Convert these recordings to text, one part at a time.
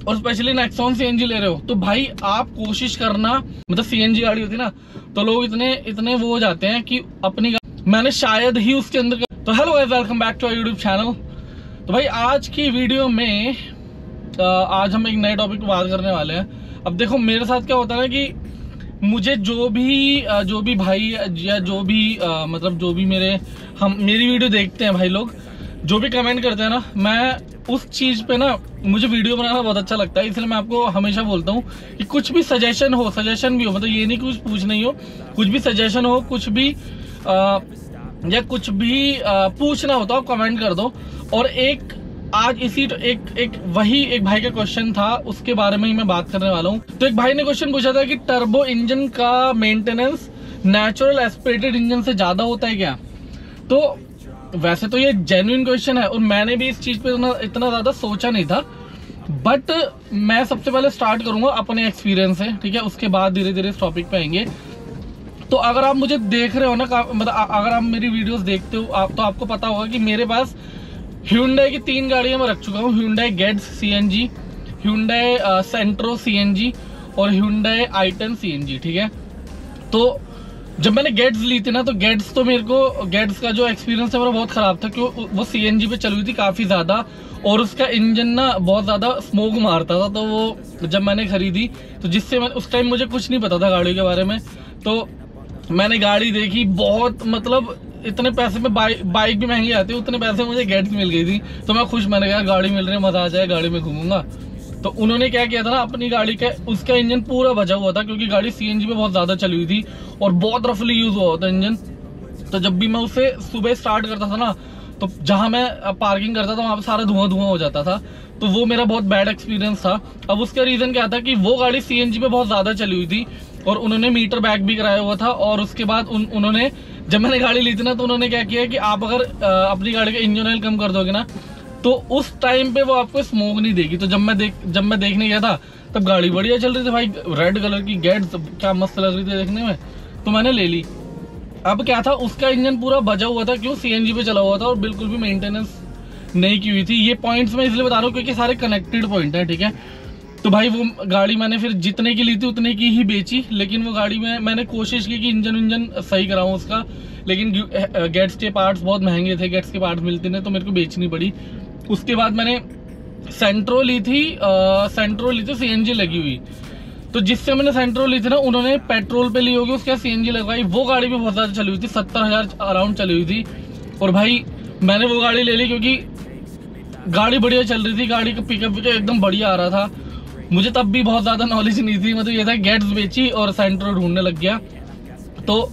और specially Nexon CNG ले रहे हो तो भाई आप कोशिश करना, मतलब सीएनजी गाड़ी होती है ना तो लोग इतने वो हो जाते हैं कि अपनी मैंने शायद ही उसके अंदर। तो hello guys, welcome back to our YouTube channel. तो भाई आज की वीडियो में आज हम एक नए टॉपिक पर बात करने वाले हैं। अब देखो मेरे साथ क्या होता है ना कि मुझे जो भी भाई या जो भी मेरी वीडियो देखते हैं भाई लोग, जो भी कमेंट करते हैं ना, मैं उस चीज़ पे ना मुझे वीडियो बनाना बहुत अच्छा लगता है। इसलिए मैं आपको हमेशा बोलता हूँ कि कुछ भी सजेशन भी हो, मतलब ये नहीं कि कुछ पूछना ही हो, कुछ भी सजेशन हो, कुछ भी या कुछ भी पूछना हो तो आप कमेंट कर दो। और आज एक भाई का क्वेश्चन था, उसके बारे में ही मैं बात करने वाला हूँ। तो एक भाई ने क्वेश्चन पूछा था कि टर्बो इंजन का मेंटेनेंस नेचुरल एस्पिरेटेड इंजन से ज्यादा होता है क्या? तो वैसे तो ये जेन्युइन क्वेश्चन है और मैंने भी इस चीज पे इतना ज्यादा सोचा नहीं था, बट मैं सबसे पहले स्टार्ट करूंगा अपने एक्सपीरियंस से, ठीक है? उसके बाद धीरे धीरे इस टॉपिक पे आएंगे। तो अगर आप मुझे देख रहे हो ना, मतलब अगर आप मेरी वीडियोस देखते हो तो आपको पता होगा कि मेरे पास Hyundai की 3 गाड़ियां मैं रख चुका हूँ। Hyundai Getz CNG, Hyundai Santro CNG और Hyundai i10 CNG, ठीक है? तो जब मैंने गेट्स ली थी ना, तो गेट्स का जो एक्सपीरियंस है मेरा बहुत ख़राब था, क्योंकि वो सीएनजी पे चली हुई थी काफ़ी ज़्यादा और उसका इंजन ना बहुत ज़्यादा स्मोक मारता था। तो वो जब मैंने खरीदी तो उस टाइम मुझे कुछ नहीं पता था गाड़ी के बारे में, तो मैंने गाड़ी देखी बहुत, मतलब इतने पैसे में बाइक भी महंगी आती है, उतने पैसे में मुझे गेट्स मिल गई थी। तो मैं खुश, मैंने कहा गाड़ी मिल रही है, मज़ा आ जाए, गाड़ी में घूमूंगा। तो उन्होंने क्या किया था ना, अपनी गाड़ी का उसका इंजन पूरा बचा हुआ था, क्योंकि गाड़ी सीएनजी पे बहुत ज़्यादा चली हुई थी और बहुत रफली यूज़ हुआ था इंजन। तो जब भी मैं उसे सुबह स्टार्ट करता था ना, तो जहाँ मैं पार्किंग करता था वहाँ पे सारा धुआं हो जाता था। तो वो मेरा बहुत बैड एक्सपीरियंस था। अब उसका रीज़न क्या था कि वो गाड़ी सीएनजी पे बहुत ज़्यादा चली हुई थी और उन्होंने मीटर बैक भी कराया हुआ था। और उसके बाद उन्होंने, जब मैंने गाड़ी ली थी ना, तो उन्होंने क्या किया कि आप अगर अपनी गाड़ी का इंजन ऑयल कम कर दोगे ना, तो उस टाइम पे वो आपको स्मोक नहीं देगी। तो जब मैं देखने गया था तब गाड़ी बढ़िया चल रही थी भाई, रेड कलर की गेट्स क्या मस्त लग रही थी देखने में, तो मैंने ले ली। अब क्या था, उसका इंजन पूरा बजा हुआ था, क्यों? सीएनजी पे चला हुआ था और बिल्कुल भी मेंटेनेंस नहीं की हुई थी। ये पॉइंट्स मैं इसलिए बता रहा हूँ क्योंकि सारे कनेक्टेड पॉइंट है, ठीक है? तो भाई वो गाड़ी मैंने फिर जितने की ली थी उतने की ही बेची, लेकिन वो गाड़ी में मैंने कोशिश की कि इंजन सही कराऊँ उसका, लेकिन गेट्स के पार्ट्स बहुत महंगे थे, गेट्स के पार्ट्स मिलते नहीं, तो मेरे को बेचनी पड़ी। उसके बाद मैंने सेंट्रो ली थी सीएनजी लगी हुई। तो जिससे मैंने सेंट्रो ली थी ना, उन्होंने पेट्रोल पे ली होगी, उसके सीएनजी लगवाई। वो गाड़ी भी बहुत ज़्यादा चली हुई थी, 70,000 अराउंड चली हुई थी। और भाई मैंने वो गाड़ी ले ली क्योंकि गाड़ी बढ़िया चल रही थी, गाड़ी का पिकअप एकदम बढ़िया आ रहा था। मुझे तब भी बहुत ज़्यादा नॉलेज नहीं थी, मतलब ये था गेट्स बेची और सेंट्रो ढूंढने लग गया। तो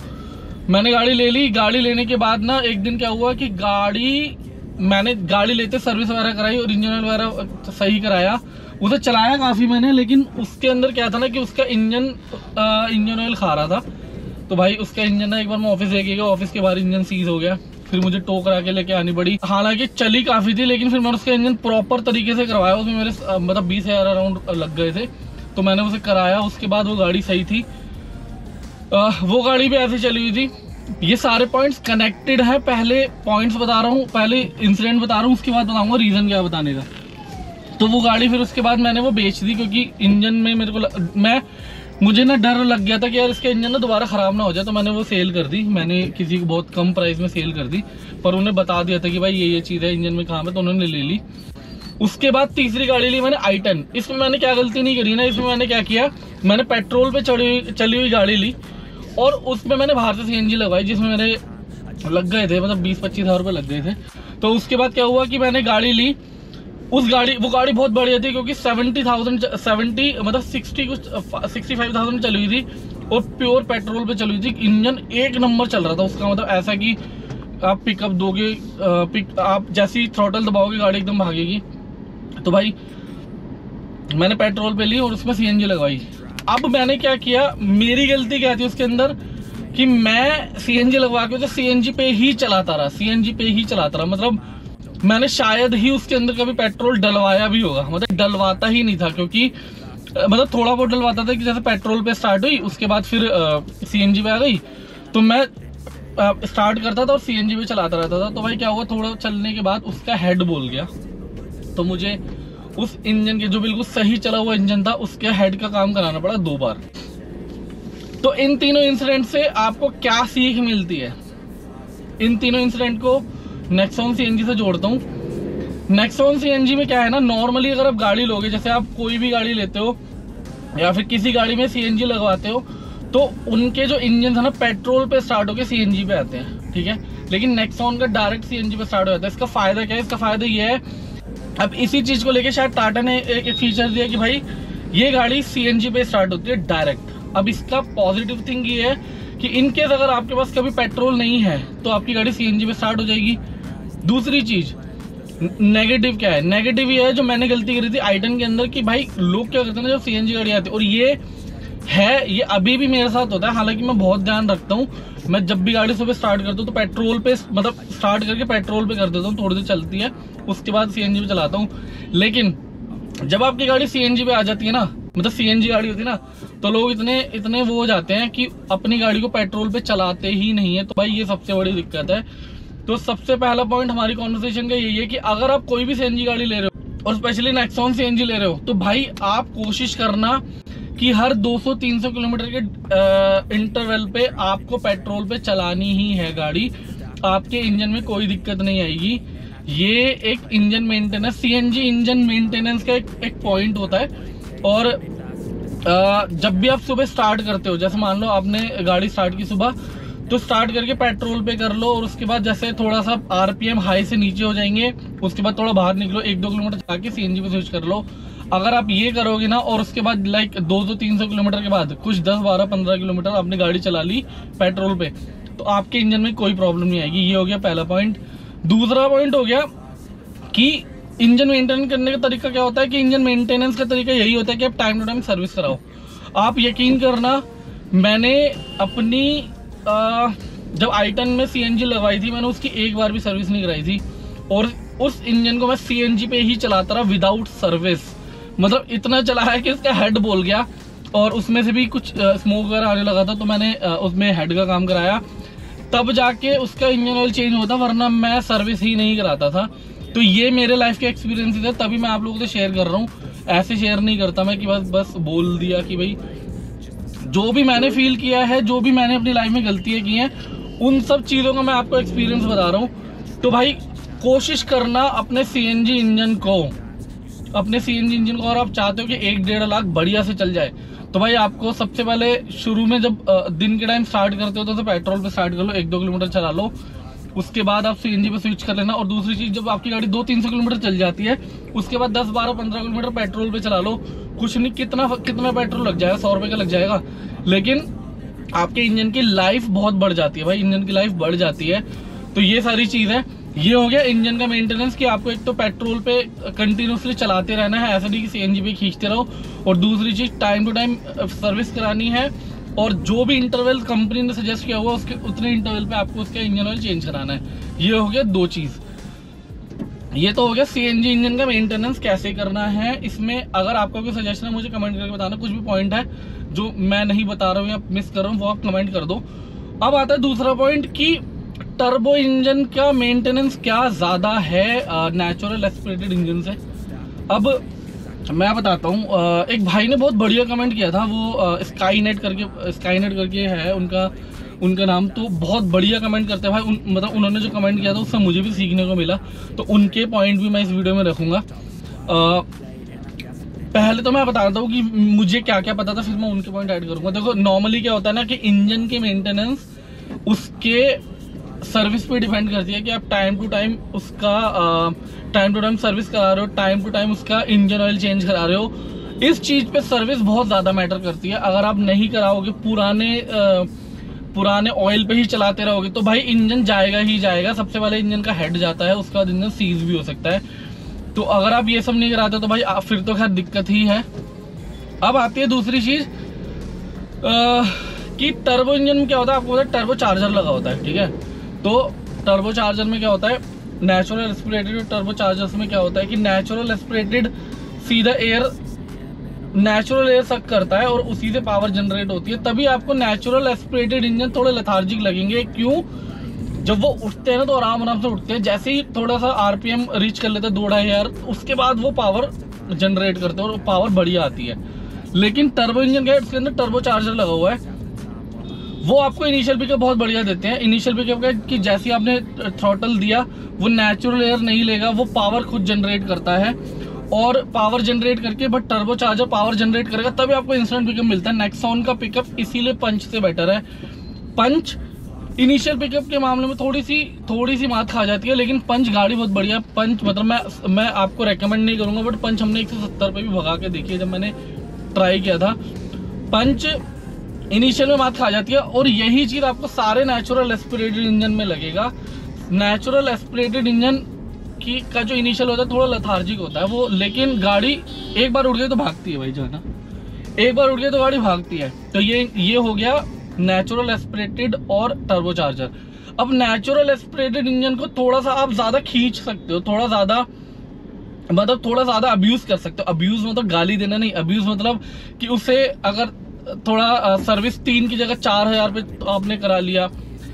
मैंने गाड़ी ले ली। गाड़ी लेने के बाद ना एक दिन क्या हुआ कि मैंने गाड़ी लेते सर्विस वगैरह कराई और इंजन ऑयल वगैरह सही कराया, उसे चलाया काफ़ी मैंने, लेकिन उसके अंदर क्या था ना कि उसका इंजन ऑयल खा रहा था। तो भाई उसका इंजन ना, एक बार मैं ऑफिस लेके गया, ऑफिस के बाहर इंजन सीज हो गया, फिर मुझे टो करा के लेके आनी पड़ी। हालांकि चली काफ़ी थी, लेकिन फिर मैंने उसका इंजन प्रॉपर तरीके से करवाया, उसमें मेरे मतलब 20,000 अराउंड लग गए थे, तो मैंने उसे कराया। उसके बाद वो गाड़ी सही थी, वो गाड़ी भी ऐसे चली हुई थी। ये सारे पॉइंट्स कनेक्टेड है। पहले पॉइंट्स बता रहा हूँ, पहले इंसिडेंट बता रहा हूँ, उसके बाद बताऊंगा रीज़न क्या बताने का। तो वो गाड़ी फिर उसके बाद मैंने वो बेच दी, क्योंकि इंजन में मुझे ना डर लग गया था कि यार इसका इंजन ना दोबारा ख़राब ना हो जाए। तो मैंने वो सेल कर दी, मैंने किसी को बहुत कम प्राइस में सेल कर दी, पर उन्हें बता दिया था कि भाई ये चीज़ है इंजन में काम है, तो उन्होंने ले ली। उसके बाद तीसरी गाड़ी ली मैंने i10। इसमें मैंने क्या गलती नहीं करी ना, इसमें मैंने क्या किया, मैंने पेट्रोल पे चली हुई गाड़ी ली और उसमें मैंने बाहर से सीएनजी लगवाई, जिसमें मेरे लग गए थे, मतलब 20-25 हज़ार रुपये लग गए थे। तो उसके बाद क्या हुआ कि मैंने गाड़ी ली, वो गाड़ी बहुत बढ़िया थी, क्योंकि 65,000 में चली हुई थी और प्योर पेट्रोल पे चली हुई थी। इंजन एक नंबर चल रहा था उसका, मतलब ऐसा कि आप पिकअप दोगे, आप जैसी थ्रॉटल दबाओगे गाड़ी एकदम भागेगी। तो भाई मैंने पेट्रोल पे ली और उसमें सीएनजी लगवाई। अब मैंने क्या किया, मेरी गलती क्या थी उसके अंदर कि मैं सीएनजी लगवा के सीएनजी पे ही चलाता रहा, मतलब मैंने शायद ही उसके अंदर कभी पेट्रोल डलवाया भी होगा, मतलब डलवाता ही नहीं था, क्योंकि मतलब थोड़ा बहुत डलवाता था कि जैसे पेट्रोल पे स्टार्ट हुई, उसके बाद फिर सीएनजी पे आ गई, तो मैं स्टार्ट करता था और सीएनजी पे चलाता रहता था। तो भाई क्या हुआ, थोड़ा चलने के बाद उसका हेड बोल गया, तो मुझे उस इंजन के जो बिल्कुल सही चला हुआ इंजन था उसके हेड का काम कराना पड़ा 2 बार। तो इन तीनों इंसिडेंट से आपको क्या सीख मिलती है? इन तीनों इंसिडेंट को नेक्सॉन सीएनजी से जोड़ता हूँ। नेक्सॉन सीएनजी में क्या है ना, नॉर्मली अगर आप गाड़ी लोगे, जैसे आप कोई भी गाड़ी लेते हो या फिर किसी गाड़ी में सीएनजी लगवाते हो, तो उनके जो इंजन है ना पेट्रोल पे स्टार्ट होकर सीएनजी पे आते हैं, ठीक है। लेकिन नेक्सॉन का डायरेक्ट सीएनजी पे स्टार्ट हो जाता है। इसका फायदा क्या है? इसका फायदा ये है, अब इसी चीज को लेके शायद टाटा ने एक फीचर दिया कि भाई ये गाड़ी सीएनजी पे स्टार्ट होती है डायरेक्ट। अब इसका पॉजिटिव थिंग ये है कि इनकेस अगर आपके पास कभी पेट्रोल नहीं है तो आपकी गाड़ी सीएनजी पे स्टार्ट हो जाएगी। दूसरी चीज नेगेटिव क्या है? नेगेटिव ये है, जो मैंने गलती करी थी i10 के अंदर, कि भाई लोग क्या करते हैं ना, जब सीएनजी गाड़ी आती है, और ये अभी भी मेरे साथ होता है, हालांकि मैं बहुत ध्यान रखता हूँ। मैं जब भी गाड़ी सुबह स्टार्ट करता हूँ तो पेट्रोल पे, मतलब स्टार्ट करके पेट्रोल पे कर देता हूँ, थोड़ी देर चलती है, उसके बाद सीएनजी पे चलाता हूँ। लेकिन जब आपकी गाड़ी सीएनजी पे आ जाती है ना, मतलब सीएनजी गाड़ी होती है ना, तो लोग इतने वो हो जाते हैं कि अपनी गाड़ी को पेट्रोल पे चलाते ही नहीं है। तो भाई ये सबसे बड़ी दिक्कत है। तो सबसे पहला पॉइंट हमारी कॉन्वर्सेशन का यही है कि अगर आप कोई भी सीएनजी गाड़ी ले रहे हो और स्पेशली नेक्सॉन सीएनजी ले रहे हो, तो भाई आप कोशिश करना कि हर 200-300 किलोमीटर के इंटरवल पे आपको पेट्रोल पे चलानी ही है गाड़ी। आपके इंजन में कोई दिक्कत नहीं आएगी। ये एक engine maintenance, CNG engine maintenance का एक पॉइंट होता है। और जब भी आप सुबह स्टार्ट करते हो, जैसे मान लो आपने गाड़ी स्टार्ट की सुबह, तो स्टार्ट करके पेट्रोल पे कर लो, और उसके बाद जैसे थोड़ा सा आरपीएम हाई से नीचे हो जाएंगे, उसके बाद थोड़ा बाहर निकलो, 1-2 किलोमीटर जाके सीएनजी पे स्विच कर लो। अगर आप ये करोगे ना, और उसके बाद लाइक 200-300 किलोमीटर के बाद कुछ 10-12-15 किलोमीटर आपने गाड़ी चला ली पेट्रोल पे, तो आपके इंजन में कोई प्रॉब्लम नहीं आएगी। ये हो गया पहला पॉइंट। दूसरा पॉइंट हो गया कि इंजन मेंटेनेंस करने का तरीका क्या होता है, कि इंजन मेंटेनेंस का तरीका यही होता है कि आप टाइम टू टाइम सर्विस कराओ। आप यकीन करना, मैंने अपनी जब i10 में सीएनजी लगवाई थी, मैंने उसकी एक बार भी सर्विस नहीं कराई थी, और उस इंजन को मैं सीएनजी पे ही चलाता रहा विदाउट सर्विस। मतलब इतना चला है कि उसका हेड बोल गया, और उसमें से भी कुछ स्मोक वगैरह आने लगा था, तो मैंने उसमें हेड का काम कराया, तब जाके उसका इंजन ऑयल चेंज होता, वरना मैं सर्विस ही नहीं कराता था। तो ये मेरे लाइफ के एक्सपीरियंसेस है, तभी मैं आप लोगों से शेयर कर रहा हूँ। ऐसे शेयर नहीं करता मैं कि बस बोल दिया कि भाई जो भी मैंने फील किया है, जो भी मैंने अपनी लाइफ में गलतियाँ की हैं, उन सब चीज़ों का मैं आपको एक्सपीरियंस बता रहा हूँ। तो भाई कोशिश करना अपने सीएनजी इंजन को, और आप चाहते हो कि 1-1.5 लाख बढ़िया से चल जाए, तो भाई आपको सबसे पहले शुरू में जब दिन के टाइम स्टार्ट करते हो तो पेट्रोल पे स्टार्ट कर लो, 1-2 किलोमीटर चला लो, उसके बाद आप सीएनजी पे स्विच कर लेना। और दूसरी चीज, जब आपकी गाड़ी 200-300 किलोमीटर चल जाती है, उसके बाद 10-12-15 किलोमीटर पेट्रोल पे चला लो। कुछ नहीं, कितना पेट्रोल लग जाएगा, 100 रुपये का लग जाएगा, लेकिन आपके इंजन की लाइफ बहुत बढ़ जाती है भाई, इंजन की लाइफ बढ़ जाती है। तो ये सारी चीज है। ये हो गया इंजन का मेंटेनेंस, कि आपको एक तो पेट्रोल पे कंटिन्यूसली चलाते रहना है, ऐसा नहीं कि सीएनजी पे खींचते रहो। और दूसरी चीज, टाइम टू टाइम सर्विस करानी है, और जो भी इंटरवल कंपनी ने सजेस्ट किया हुआ उसके उतने इंटरवल पे आपको उसका इंजन ऑयल चेंज कराना है। ये हो गया 2 चीज। ये तो हो गया सीएनजी इंजन का मेंटेनेंस कैसे करना है। इसमें अगर आपका कोई सजेशन है मुझे कमेंट करके बताना, कुछ भी पॉइंट है जो मैं नहीं बता रहा हूँ या मिस कर रहा हूँ वो आप कमेंट कर दो। अब आता है दूसरा पॉइंट कि टर्बो इंजन का मेंटेनेंस क्या ज़्यादा है नेचुरल एस्पिरेटेड इंजन से। अब मैं बताता हूँ, एक भाई ने बहुत बढ़िया कमेंट किया था, वो स्काईनेट करके है उनका नाम, तो बहुत बढ़िया कमेंट करते हैं भाई। मतलब उन्होंने जो कमेंट किया था उससे मुझे भी सीखने को मिला, तो उनके पॉइंट भी मैं इस वीडियो में रखूँगा। पहले तो मैं बताता हूँ कि मुझे क्या क्या पता था, फिर मैं उनके पॉइंट ऐड करूँगा। देखो नॉर्मली क्या होता है ना कि इंजन की मेंटेनेंस उसके सर्विस पे डिपेंड करती है कि आप टाइम टू टाइम सर्विस करा रहे हो, टाइम टू टाइम उसका इंजन ऑयल चेंज करा रहे हो। इस चीज़ पे सर्विस बहुत ज़्यादा मैटर करती है। अगर आप नहीं कराओगे, पुराने ऑयल पे ही चलाते रहोगे, तो भाई इंजन जाएगा ही जाएगा। सबसे पहले इंजन का हेड जाता है, उसका बाद इंजन सीज भी हो सकता है। तो अगर आप ये सब नहीं कराते तो भाई फिर तो खैर दिक्कत ही है। अब आती है दूसरी चीज़ कि टर्बो इंजन में क्या होता है, आपको पता है टर्बो चार्जर लगा होता है, ठीक है। तो टर्बो चार्जर में क्या होता है, नेचुरल एस्पिरेटेड टर्बो चार्जर्स में क्या होता है कि नेचुरल एस्पिरेटेड सीधा नेचुरल एयर सक करता है और उसी से पावर जनरेट होती है। तभी आपको नेचुरल एस्पिरेटेड इंजन थोड़े लेथार्जिक लगेंगे। क्यों? जब वो उठते हैं ना तो आराम से उठते हैं, जैसे ही थोड़ा सा आरपीएम रीच कर लेते हैं 2-2.5 हज़ार, उसके बाद वो पावर जनरेट करते हैं और पावर बढ़िया आती है। लेकिन टर्बो इंजन का उसके अंदर टर्बो चार्जर लगा हुआ है, वो आपको इनिशियल पिकअप बहुत बढ़िया देते हैं। इनिशियल पिकअप का कि जैसे आपने थ्रॉटल दिया वो नेचुरल एयर नहीं लेगा, वो पावर खुद जनरेट करता है और पावर जनरेट करके but turbo charger power generate करेगा तभी आपको इंस्टेंट पिकअप मिलता है। नेक्सॉन का पिकअप इसीलिए पंच से बेटर है। पंच इनिशियल पिकअप के मामले में थोड़ी सी मात खा जाती है, लेकिन पंच गाड़ी बहुत बढ़िया। पंच मतलब मैं आपको रेकमेंड नहीं करूंगा, बट पंच हमने 170 पे भी भगा के देखी है जब मैंने ट्राई किया था। पंच इनिशियल में मात खा जाती है और यही चीज आपको सारे नेचुरल एस्पिरेटेड इंजन में लगेगा। नेचुरल एस्पिरेटेड इंजन की का जो इनिशियल होता है थोड़ा लथार्जिक होता है वो, लेकिन गाड़ी एक बार उड़ गई तो भागती है भाई, जो है ना, एक बार उड़ गई तो गाड़ी भागती है। तो ये हो गया नेचुरल एस्पिरेटेड और टर्बो चार्जर। अब नेचुरल एस्पिरेटेड इंजन को थोड़ा सा आप ज्यादा खींच सकते हो, थोड़ा ज्यादा अब्यूज कर सकते हो। अब्यूज मतलब गाली देना नहीं, अब्यूज मतलब कि उसे अगर थोड़ा सर्विस 3 की जगह 4000 पे आपने करा लिया,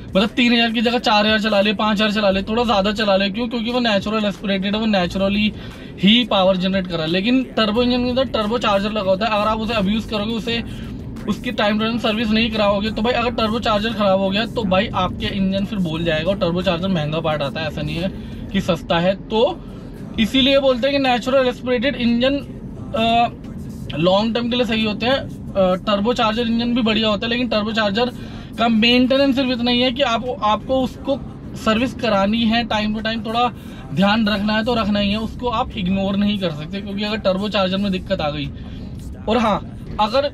मतलब 3000 की जगह 4000 चला ले, 5000 चला ले, थोड़ा ज्यादा चला ले। क्यों? क्योंकि वो नेचुरल एस्पिरेटेड है, वो नेचुरली ही पावर जनरेट कर रहा है। लेकिन टर्बो इंजन के अंदर टर्बो चार्जर लगा होता है, अगर आप उसे अब्यूज करोगे, उसे उसकी टाइम टू टाइम सर्विस नहीं कराओगे तो भाई अगर टर्बो चार्जर खराब हो गया तो भाई आपके इंजन फिर बोल जाएगा। और टर्बो चार्जर महंगा पार्ट आता है, ऐसा नहीं है कि सस्ता है। तो इसीलिए बोलते हैं कि natural aspirated engine long term के लिए सही होते हैं। टर्बो चार्जर इंजन भी बढ़िया होता है, लेकिन टर्बो चार्जर का मेंटेनेंस सिर्फ इतना ही है कि आपको उसको सर्विस करानी है टाइम टू टाइम, थोड़ा ध्यान रखना है तो रखना ही है, उसको आप इग्नोर नहीं कर सकते। क्योंकि अगर टर्बो चार्जर में दिक्कत आ गई, और हाँ, अगर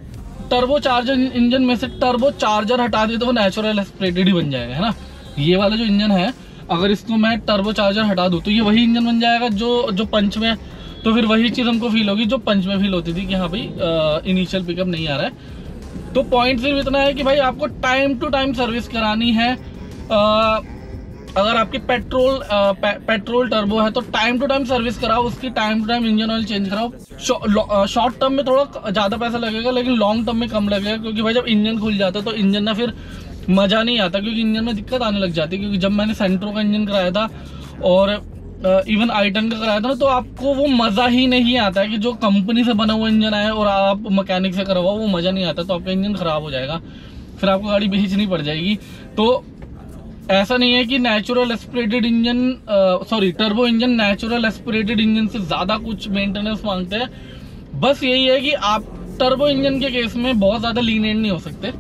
टर्बो चार्जर इंजन में से टर्बो चार्जर हटा दे तो वो नेचुरल एस्पिरेटेड ही बन जाएगा, है ना। ये वाला जो इंजन है, अगर इसको मैं टर्बो चार्जर हटा दूं तो ये वही इंजन बन जाएगा जो पंच में। तो फिर वही चीज हमको फील होगी जो पंच में फील होती थी कि हाँ भाई इनिशियल पिकअप नहीं आ रहा है। तो पॉइंट सिर्फ इतना है कि भाई आपको टाइम टू टाइम सर्विस करानी है। अगर आपकी पेट्रोल टर्बो है तो टाइम टू टाइम सर्विस कराओ, उसकी time to time engine oil change कराओ। शॉर्ट टर्म में थोड़ा ज्यादा पैसा लगेगा, लेकिन लॉन्ग टर्म में कम लगेगा। क्योंकि भाई जब इंजन खुल जाता है तो इंजन ना फिर मजा नहीं आता, क्योंकि इंजन में दिक्कत आने लग जाती है। क्योंकि जब मैंने सेंट्रो का इंजन कराया था और इवन i10 का कराया था ना, तो आपको वो मजा ही नहीं आता है कि जो कंपनी से बना हुआ इंजन आए और आप मैकेनिक से करवाओ, वो मजा नहीं आता। तो आपका इंजन खराब हो जाएगा, फिर आपको गाड़ी बेचनी पड़ जाएगी। तो ऐसा नहीं है कि natural aspirated engine turbo engine natural aspirated engine से ज्यादा कुछ मेंटेनेंस मांगते हैं। बस यही है कि आप टर्बो इंजन के केस में बहुत ज्यादा लीनियंट नहीं हो सकते।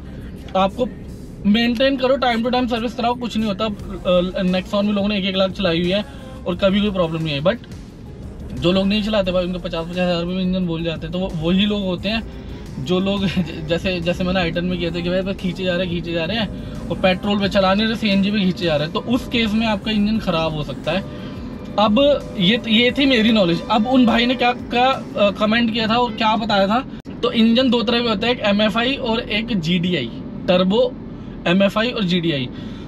आपको मेंटेन करो, टाइम टू टाइम सर्विस कराओ, कुछ नहीं होता। नेक्सॉन भी लोगों ने 1-1 लाख चलाई हुई है और कभी कोई प्रॉब्लम नहीं है। बट जो लोग नहीं चलाते भाई, उनको 50-50 हज़ार में इंजन बोल जाते हैं। तो वही लोग होते हैं जो लोग जैसे मैंने i10 में किया था कि भाई बस खींचे जा रहे हैं और पेट्रोल पे चला नहीं रहे, CNG पे खींचे जा रहे हैं। तो उस केस में आपका इंजन खराब हो सकता है। अब ये थी मेरी नॉलेज। अब उन भाई ने क्या कमेंट किया था और क्या बताया था। तो इंजन 2 तरह के होते हैं, एक MFI और एक GDI, टर्बो MFI और GDI।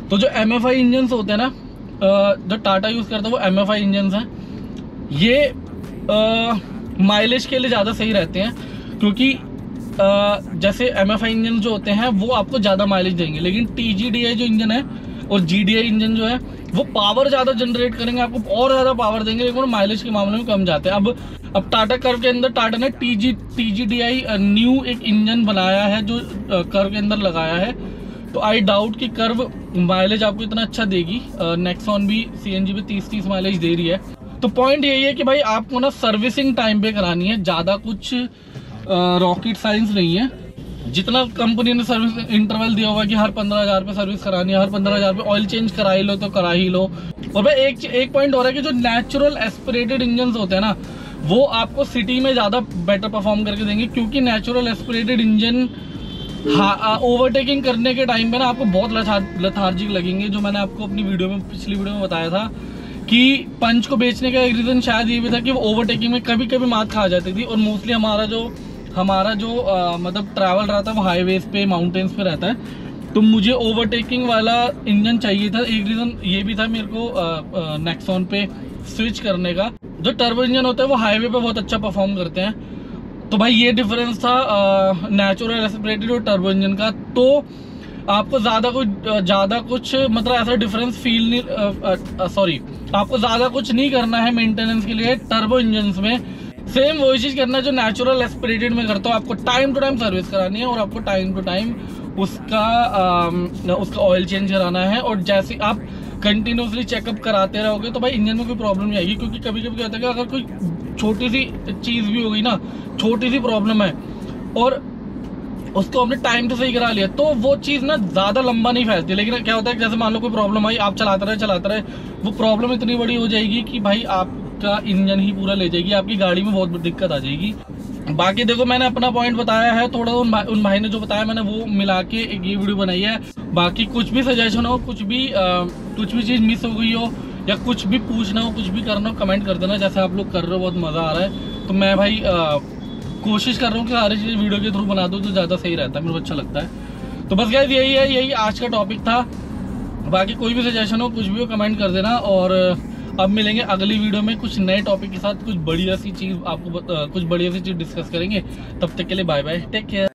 तो जो MFI इंजन होते हैं ना, जो टाटा यूज करता है वो MFI इंजन हैं। ये माइलेज के लिए ज़्यादा सही रहते हैं, क्योंकि जैसे MFI इंजन जो होते हैं वो आपको ज़्यादा माइलेज देंगे, लेकिन TGDI जो इंजन है और GDI इंजन जो है वो पावर ज़्यादा जनरेट करेंगे, आपको और ज़्यादा पावर देंगे, लेकिन माइलेज के मामले में कम जाते हैं। अब टाटा कर्व के अंदर टाटा ने TGDI न्यू एक इंजन बनाया है जो कर्व के अंदर लगाया है। तो आई डाउट कि कर्व माइलेज आपको इतना अच्छा देगी। नेक्सॉन भी CNG पे 30-30 माइलेज दे रही है। तो पॉइंट यही है कि भाई आपको ना सर्विसिंग टाइम पे करानी है, ज़्यादा कुछ रॉकेट साइंस नहीं है। जितना कंपनी ने सर्विस इंटरवल दिया हुआ है कि हर 15,000 पे सर्विस करानी है, हर 15,000 पे ऑयल चेंज करा ही लो तो करा ही लो। और भाई एक पॉइंट और है कि जो नेचुरल एस्पिरेटेड इंजन होते हैं ना, वो आपको सिटी में ज़्यादा बेटर परफॉर्म करके देंगे। क्योंकि नेचुरल एस्पिरेटेड इंजन ओवरटेकिंग करने के टाइम पे ना आपको बहुत लथार्जिक लगेंगे। जो मैंने आपको अपनी पिछली वीडियो में बताया था कि पंच को बेचने का एक रीज़न शायद ये भी था कि वो ओवरटेकिंग में कभी कभी मात खा जाती थी। और मोस्टली हमारा जो मतलब ट्रैवल रहता है वो हाईवेज पे, माउंटेन्स पे रहता है। तो मुझे ओवरटेकिंग वाला इंजन चाहिए था। एक रीज़न ये भी था मेरे को नेक्सॉन पे स्विच करने का। जो टर्बो इंजन होता है वो हाईवे पे बहुत अच्छा परफॉर्म करते हैं। तो भाई ये डिफरेंस था नेचुरल एस्पिरेटेड और टर्बो इंजन का। तो आपको ज़्यादा कुछ मतलब ऐसा डिफरेंस फील नहीं आपको ज़्यादा कुछ नहीं करना है मेंटेनेंस के लिए टर्बो इंजन में। सेम वही चीज करना जो नेचुरल एस्पिरेटेड में करता हूँ। आपको टाइम टू टाइम सर्विस करानी है और आपको टाइम टू टाइम उसका ऑयल चेंज कराना है। और जैसे आप कंटिन्यूसली चेकअप कराते रहोगे तो भाई इंजन में कोई प्रॉब्लम नहीं आएगी। क्योंकि कभी कभी क्या होता है कि अगर कोई छोटी सी चीज़ भी हो गई ना, छोटी सी प्रॉब्लम है और उसको हमने टाइम से सही करा लिया तो वो चीज़ ना ज़्यादा लंबा नहीं फैलती। लेकिन क्या होता है जैसे मान लो कोई प्रॉब्लम आई, आप चलाते रहे वो प्रॉब्लम इतनी बड़ी हो जाएगी कि भाई आपका इंजन ही पूरा ले जाएगी, आपकी गाड़ी में बहुत दिक्कत आ जाएगी। बाकी देखो मैंने अपना पॉइंट बताया है, थोड़ा उन भाई ने जो बताया मैंने वो मिला के एक ये वीडियो बनाई है। बाकी कुछ भी सजेशन हो, कुछ भी चीज़ मिस हो गई हो या कुछ भी पूछना हो, कुछ भी करना हो, कमेंट कर देना जैसे आप लोग कर रहे हो। बहुत मज़ा आ रहा है तो मैं भाई कोशिश कर रहा हूँ कि सारी चीज़ें वीडियो के थ्रू बना दूँ तो ज़्यादा सही रहता है, मेरे को अच्छा लगता है। तो बस गाइस यही आज का टॉपिक था। बाकी कोई भी सजेशन हो, कुछ भी हो, कमेंट कर देना। और अब मिलेंगे अगली वीडियो में कुछ नए टॉपिक के साथ, कुछ बढ़िया सी चीज़ डिस्कस करेंगे। तब तक के लिए बाय बाय, टेक केयर।